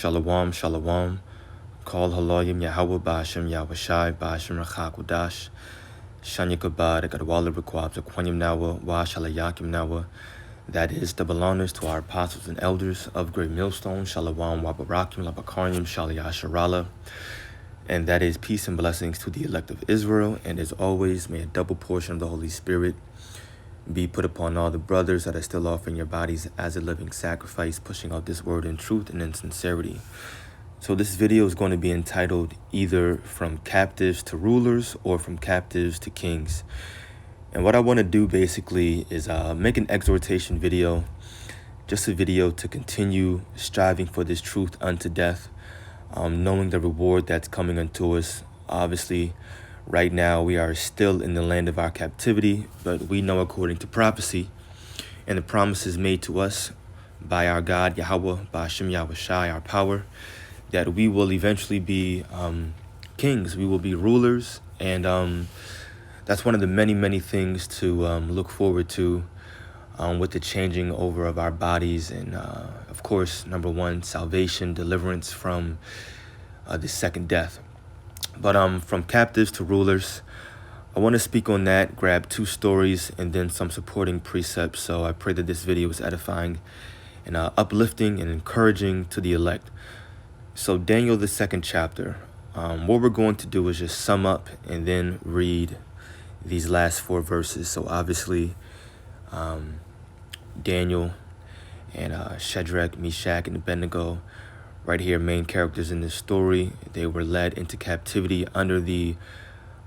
Shalom, Shalom. Call Haloyim Yahweh Bashim Yahweh Bashim Rachakudash. Shanya Kabad, Gadwala Requabs, Aquanium Nawa, Washalayakim Nawa. That is double honors to our apostles and elders of Great Millstone, Shalom, Wabarakim, Labakarim, Shaliyasharala. And that is peace and blessings to the elect of Israel. And as always, may a double portion of the Holy Spirit be put upon all the brothers that are still offering your bodies as a living sacrifice, pushing out this word in truth and in sincerity. So this video is going to be entitled either From Captives to Rulers or From Captives to Kings. And what I want to do basically is make an exhortation video, just a video to continue striving for this truth unto death, knowing the reward that's coming unto us. Obviously, right now we are still in the land of our captivity, but we know according to prophecy and the promises made to us by our God, Yahweh, Bashim Yahweh, our power, that we will eventually be kings. We will be rulers, and that's one of the many things to look forward to with the changing over of our bodies. And of course, number one, salvation, deliverance from the second death. But from captives to rulers, I want to speak on that, grab two stories and then some supporting precepts. So I pray that this video is edifying and uplifting and encouraging to the elect. So Daniel, the second chapter, what we're going to do is just sum up and then read these last four verses. So obviously, Daniel and Shadrach, Meshach, and Abednego, right here, main characters in this story. They were led into captivity under the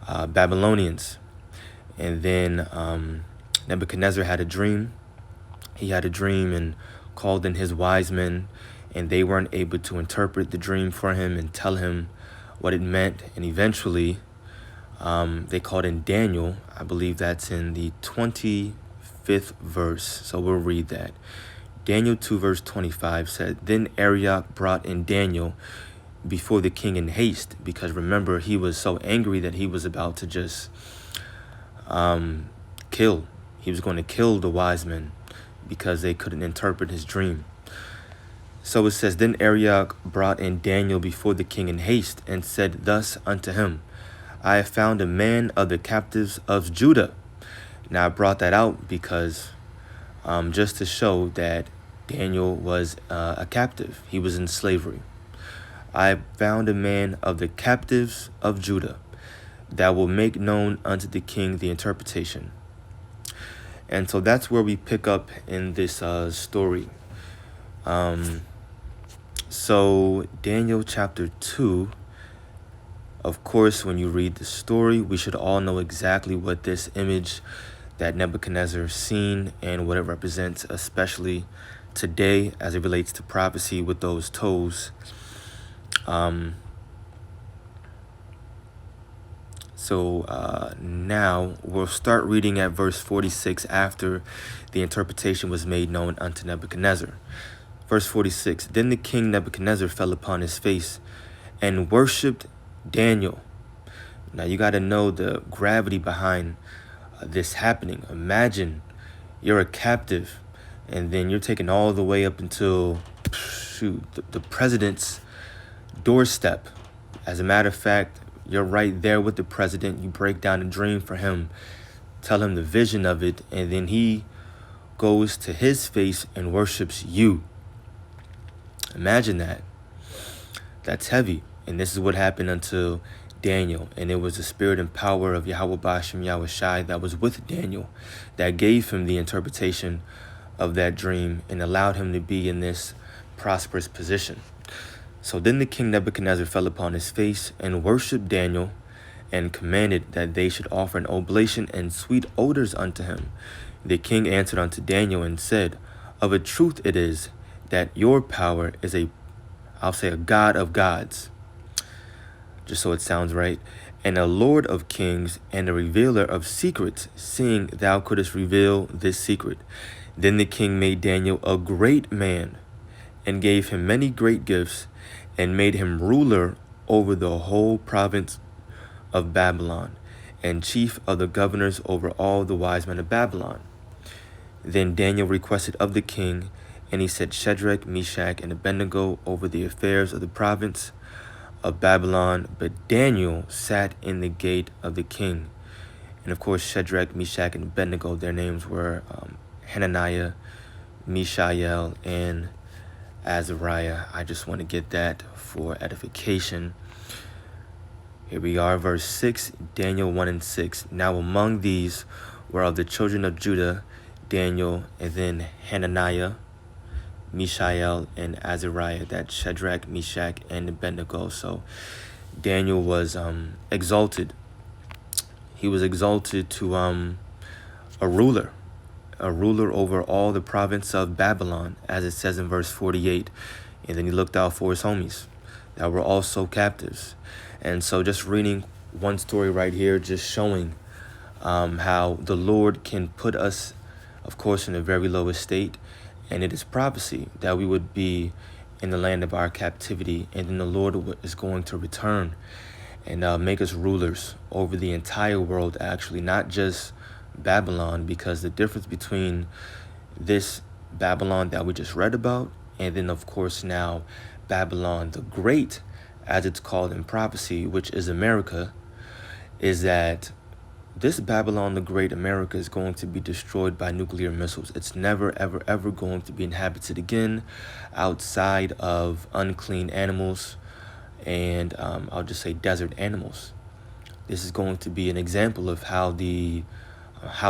Babylonians. And then Nebuchadnezzar had a dream. He had a dream and called in his wise men, and they weren't able to interpret the dream for him and tell him what it meant. And eventually, they called in Daniel. I believe that's in the 25th verse. So we'll read that. Daniel 2 verse 25 said, Then Arioch brought in Daniel before the king in haste, because remember, he was so angry that he was about to just kill. He was going to kill the wise men because they couldn't interpret his dream. So it says, Then Arioch brought in Daniel before the king in haste, and said thus unto him, I have found a man of the captives of Judah. Now I brought that out because just to show that Daniel was a captive. He was in slavery. I found a man of the captives of Judah that will make known unto the king the interpretation. And so that's where we pick up in this story. So Daniel chapter 2, of course, when you read the story, we should all know exactly what this image that Nebuchadnezzar seen and what it represents, especially today as it relates to prophecy with those toes. Now we'll start reading at verse 46 after the interpretation was made known unto Nebuchadnezzar. Verse 46, Then the king Nebuchadnezzar fell upon his face and worshipped Daniel. Now you got to know the gravity behind this happening. Imagine you're a captive and then you're taken all the way up until the president's doorstep. As a matter of fact, you're right there with the president. You break down a dream for him, tell him the vision of it, and then he goes to his face and worships you. Imagine that. That's heavy. And this is what happened unto Daniel. And it was the spirit and power of Yahweh Bashim Yahweh that was with Daniel that gave him the interpretation of that dream and allowed him to be in this prosperous position. So then the king Nebuchadnezzar fell upon his face and worshipped Daniel and commanded that they should offer an oblation and sweet odors unto him. The king answered unto Daniel and said, Of a truth it is that your power is a God of gods, just so it sounds right, and a Lord of kings and a revealer of secrets, seeing thou couldst reveal this secret. Then the king made Daniel a great man and gave him many great gifts and made him ruler over the whole province of Babylon and chief of the governors over all the wise men of Babylon. Then Daniel requested of the king And he set Shadrach, Meshach, and Abednego over the affairs of the province of Babylon, but Daniel sat in the gate of the king. And of course, Shadrach, Meshach, and Abednego, their names were Hananiah, Mishael, and Azariah. I just want to get that for edification. Here we are, verse 6, Daniel 1 and 6. Now among these were of the children of Judah, Daniel, and then Hananiah, Mishael, and Azariah. That's Shadrach, Meshach, and Abednego. So Daniel was exalted. He was exalted to a ruler over all the province of Babylon, as it says in verse 48. And then he looked out for his homies that were also captives. And so just reading one story right here, just showing how the Lord can put us, of course, in a very low estate. And it is prophecy that we would be in the land of our captivity. And then the Lord is going to return and make us rulers over the entire world, actually, not just Babylon, because the difference between this Babylon that we just read about and then, of course, now Babylon the Great, as it's called in prophecy, which is America, is that this Babylon the Great, America, is going to be destroyed by nuclear missiles. It's never, ever, ever going to be inhabited again outside of unclean animals and I'll just say desert animals. This is going to be an example of how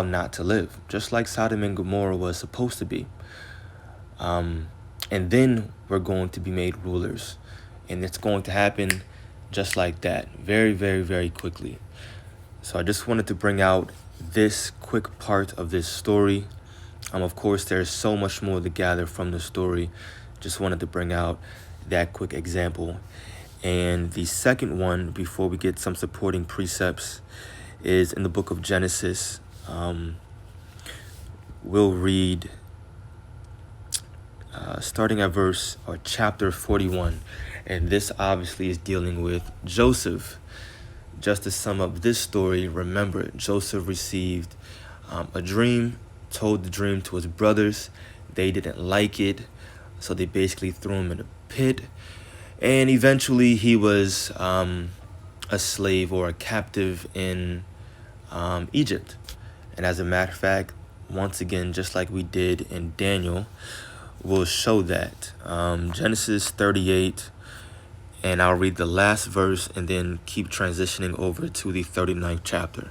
not to live, just like Sodom and Gomorrah was supposed to be. And then we're going to be made rulers. And it's going to happen just like that, very, very, very quickly. So I just wanted to bring out this quick part of this story. Of course, there's so much more to gather from the story. Just wanted to bring out that quick example. And the second one, before we get some supporting precepts, is in the book of Genesis. We'll read starting at chapter 41. And this obviously is dealing with Joseph. Just to sum up this story, remember, Joseph received a dream, told the dream to his brothers. They didn't like it, so they basically threw him in a pit. And eventually he was a slave or a captive in Egypt. And as a matter of fact, once again, just like we did in Daniel, we'll show that. Genesis 38, and I'll read the last verse and then keep transitioning over to the 39th chapter.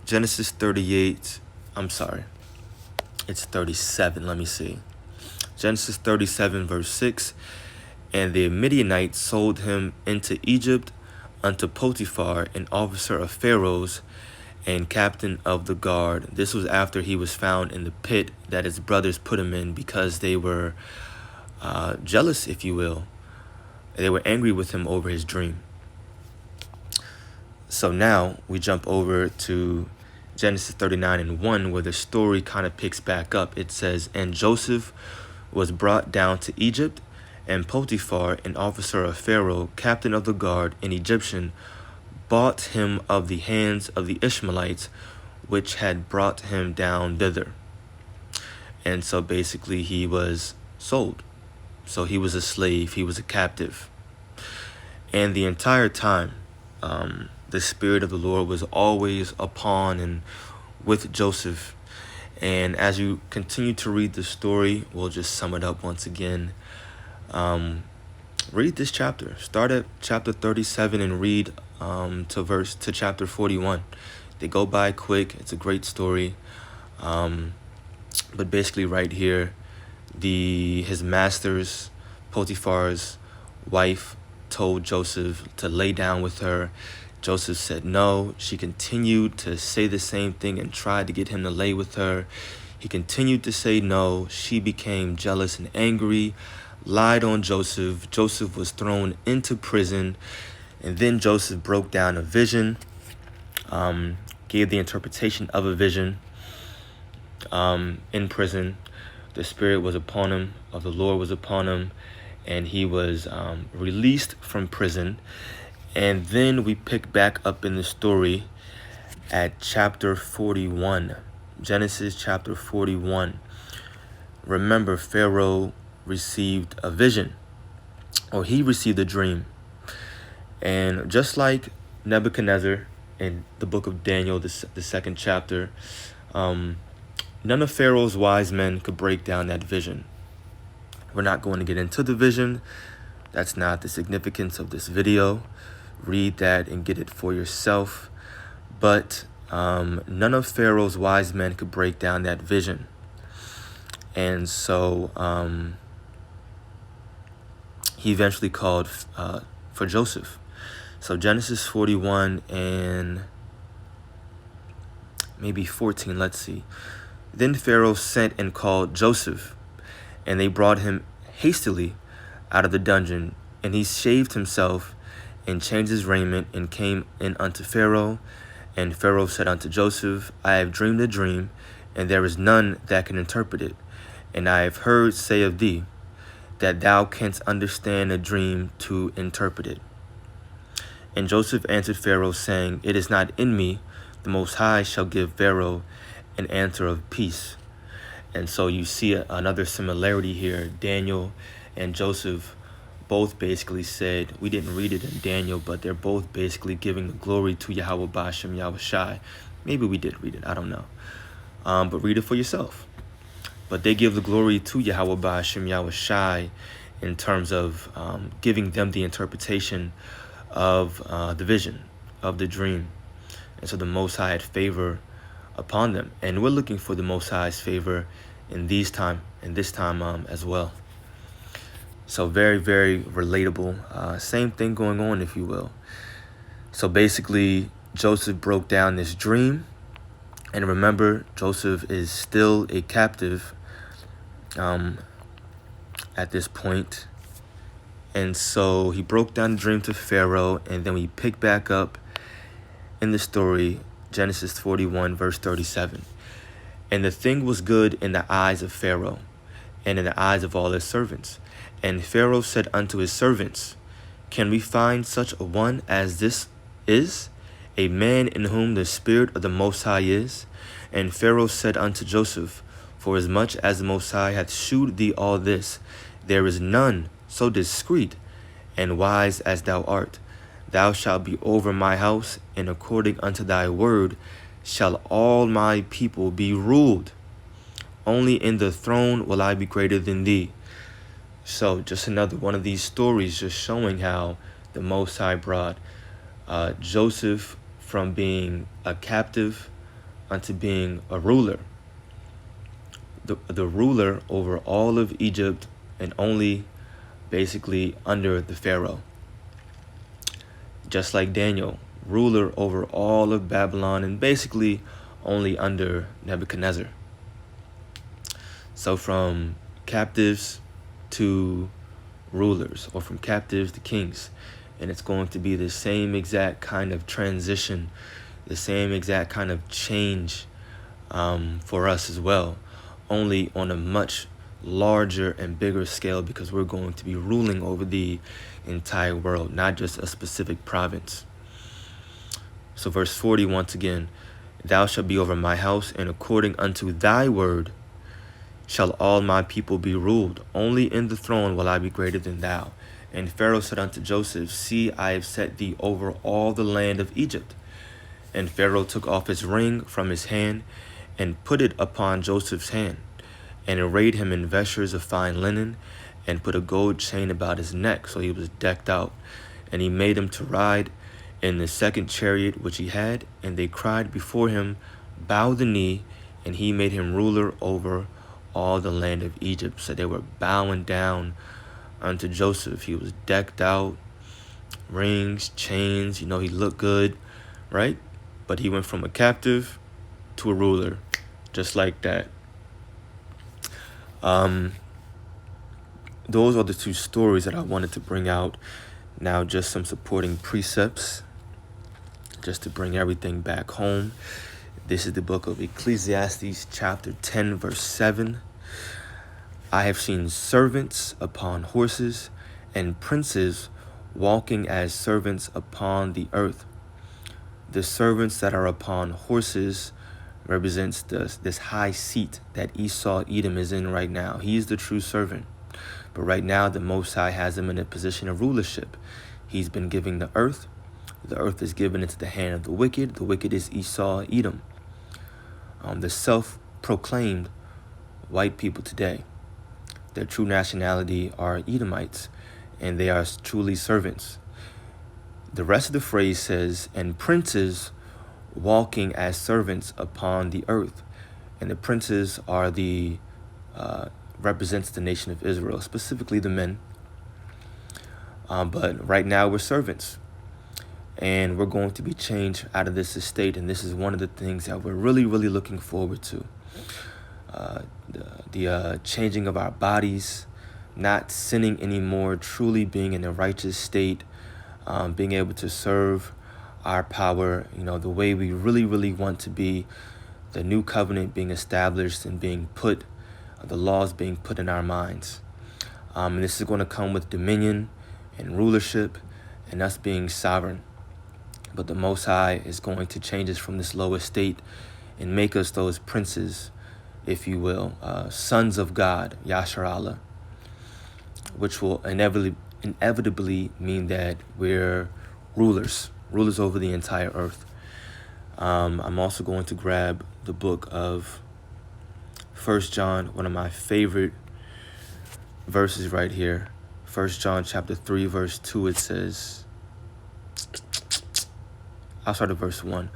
Genesis 38, it's 37, let me see. Genesis 37, verse 6, and the Midianites sold him into Egypt unto Potiphar, an officer of Pharaoh's and captain of the guard. This was after he was found in the pit that his brothers put him in because they were jealous, if you will. They were angry with him over his dream. So now we jump over to Genesis 39 and 1, where the story kind of picks back up. It says, and Joseph was brought down to Egypt, and Potiphar, an officer of Pharaoh, captain of the guard, an Egyptian, bought him of the hands of the Ishmaelites, which had brought him down thither. And so basically he was sold. So he was a slave, he was a captive. And the entire time, the Spirit of the Lord was always upon and with Joseph. And as you continue to read the story, we'll just sum it up once again. Read this chapter. Start at chapter 37 and read to chapter 41. They go by quick. It's a great story. But basically right here, his master's, Potiphar's wife, told Joseph to lay down with her. Joseph said no. She continued to say the same thing and tried to get him to lay with her. He continued to say no. She became jealous and angry, lied on Joseph. Joseph was thrown into prison. And then Joseph broke down a vision, gave the interpretation of a vision in prison. The Spirit was upon him, of the Lord was upon him, and he was released from prison. And then we pick back up in the story at chapter 41, Genesis chapter 41. remember, Pharaoh received a vision, or he received a dream. And just like Nebuchadnezzar in the book of Daniel, the second chapter, none of Pharaoh's wise men could break down that vision. We're not going to get into the vision. That's not the significance of this video. Read that and get it for yourself. But none of Pharaoh's wise men could break down that vision. And so he eventually called for Joseph. So Genesis 41 and maybe 14, let's see. Then Pharaoh sent and called Joseph, and they brought him hastily out of the dungeon. And he shaved himself and changed his raiment and came in unto Pharaoh. And Pharaoh said unto Joseph, I have dreamed a dream, and there is none that can interpret it. And I have heard say of thee, that thou canst understand a dream to interpret it. And Joseph answered Pharaoh, saying, It is not in me. The Most High shall give Pharaoh an answer of peace. And so you see another similarity here. Daniel and Joseph both basically said, we didn't read it in Daniel, but they're both basically giving the glory to Yahweh Bashem, Yahweh Shai. Maybe we did read it, I don't know. But read it for yourself. But they give the glory to Yahweh Bashem, Yahweh Shai, in terms of giving them the interpretation of the vision, of the dream. And so the Most High had favor upon them. And we're looking for the Most High's favor in this time as well. So very, very relatable. Same thing going on, if you will. So basically, Joseph broke down this dream. And remember, Joseph is still a captive at this point. And so he broke down the dream to Pharaoh, and then we pick back up in the story, Genesis 41, verse 37. And the thing was good in the eyes of Pharaoh, and in the eyes of all his servants. And Pharaoh said unto his servants, Can we find such a one as this is, a man in whom the Spirit of the Most High is? And Pharaoh said unto Joseph, Forasmuch as the Most High hath shewed thee all this, there is none so discreet and wise as thou art. Thou shalt be over my house, and according unto thy word shall all my people be ruled. Only in the throne will I be greater than thee. So just another one of these stories just showing how the Most High brought Joseph from being a captive unto being a ruler. The ruler over all of Egypt and only basically under the Pharaoh. Just like Daniel, ruler over all of Babylon and basically only under Nebuchadnezzar. So from captives to rulers, or from captives to kings. And it's going to be the same exact kind of transition, the same exact kind of change for us as well, only on a much larger and bigger scale, because we're going to be ruling over the entire world, not just a specific province. So verse 40, once again, thou shalt be over my house, and according unto thy word shall all my people be ruled. Only in the throne will I be greater than thou. And Pharaoh said unto Joseph, See, I have set thee over all the land of Egypt. And Pharaoh took off his ring from his hand, and put it upon Joseph's hand, and arrayed him in vestures of fine linen, and put a gold chain about his neck, so he was decked out. And he made him to ride in the second chariot which he had, and they cried before him, Bow the knee, and he made him ruler over all the land of Egypt. So they were bowing down unto Joseph. He was decked out, rings, chains, he looked good, right? But he went from a captive to a ruler, just like that. Those are the two stories that I wanted to bring out. Now just some supporting precepts, just to bring everything back home. This is the book of Ecclesiastes, chapter 10, verse 7. I have seen servants upon horses, and princes walking as servants upon the earth. The servants that are upon horses represents this high seat that Esau, Edom, is in right now. He is the true servant. But right now, the Most High has him in a position of rulership. He's been given the earth. The earth is given into the hand of the wicked. The wicked is Esau, Edom. The self-proclaimed white people today, their true nationality are Edomites, and they are truly servants. The rest of the phrase says, and princes walking as servants upon the earth. And the princes are represents the nation of Israel, specifically the men. But right now we're servants, and we're going to be changed out of this estate. And this is one of the things that we're really, really looking forward to. The changing of our bodies, not sinning anymore, truly being in a righteous state, being able to serve our power, the way we really, really want to be, the new covenant being established and being put, the laws being put in our minds. And this is going to come with dominion and rulership and us being sovereign. But the Most High is going to change us from this lower state and make us those princes, if you will, sons of God, Yashar Allah, which will inevitably mean that we're rulers over the entire earth. I'm also going to grab the book of 1 John, one of my favorite verses right here. 1 John chapter 3, verse 2, it says, I'll start at verse 1.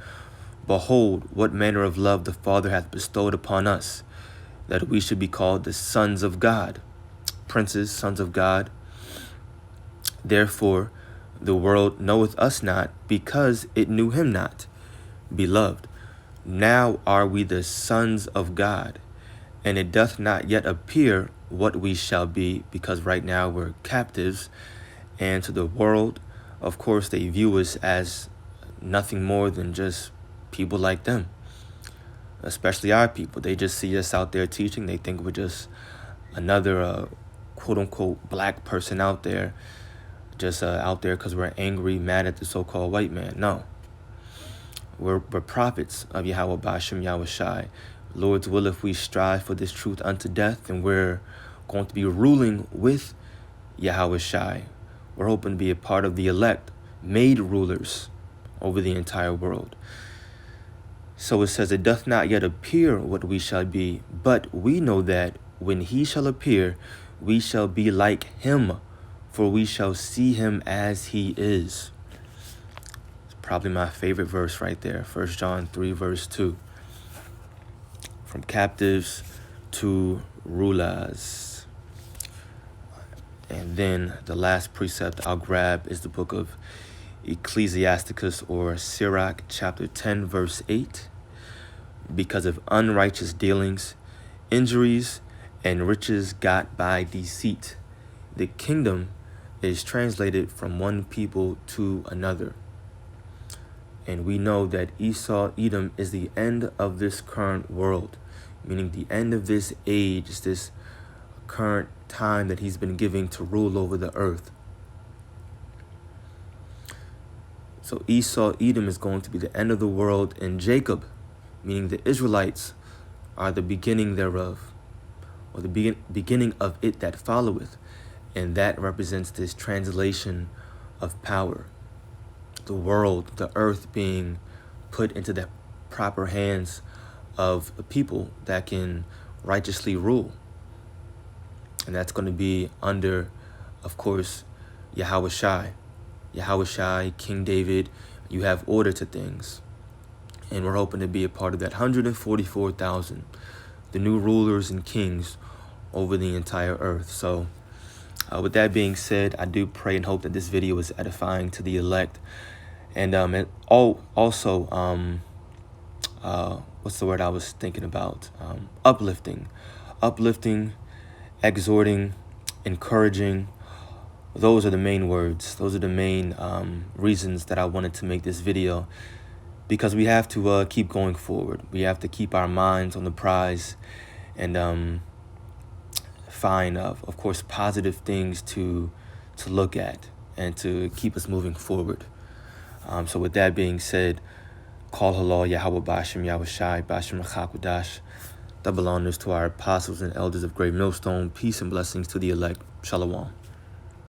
Behold, what manner of love the Father hath bestowed upon us, that we should be called the sons of God, princes, sons of God. Therefore, the world knoweth us not, because it knew him not. Beloved, now are we the sons of God, and it doth not yet appear what we shall be, because right now we're captives. And to the world, of course, they view us as nothing more than just people like them, especially our people. They just see us out there teaching. They think we're just another quote-unquote black person out there, just out there because we're angry, mad at the so-called white man. No. We're prophets of Yahweh Bashem Yahushai. Lord's will, if we strive for this truth unto death, and we're going to be ruling with Yahushai. We're hoping to be a part of the elect, made rulers over the entire world. So it says, it doth not yet appear what we shall be, but we know that when he shall appear, we shall be like him, for we shall see him as he is. It's probably my favorite verse right there. 1 John 3, verse 2. From captives to rulers. And then the last precept I'll grab is the book of Ecclesiasticus, or Sirach, chapter 10, verse 8. Because of unrighteous dealings, injuries, and riches got by deceit, the kingdom is translated from one people to another. And we know that Esau, Edom, is the end of this current world, meaning the end of this age, this current time that he's been giving to rule over the earth. So Esau, Edom is going to be the end of the world, and Jacob, meaning the Israelites, are the beginning thereof, or the beginning of it that followeth. And that represents this translation of power. The world, the earth being put into the proper hands of a people that can righteously rule. And that's going to be under, of course, Yahushai, King David. You have order to things. And we're hoping to be a part of that 144,000, the new rulers and kings over the entire earth. So with that being said, I do pray and hope that this video is edifying to the elect. And also, what's the word I was thinking about? Uplifting, exhorting, encouraging. Those are the main words. Those are the main reasons that I wanted to make this video, because we have to keep going forward. We have to keep our minds on the prize and find, of course, positive things to look at and to keep us moving forward. So with that being said, Call halal Yahweh Bashem Yahweh Shai Bashem Rachakudash. Double honors to our apostles and elders of Great Millstone. Peace and blessings to the elect. Shalom.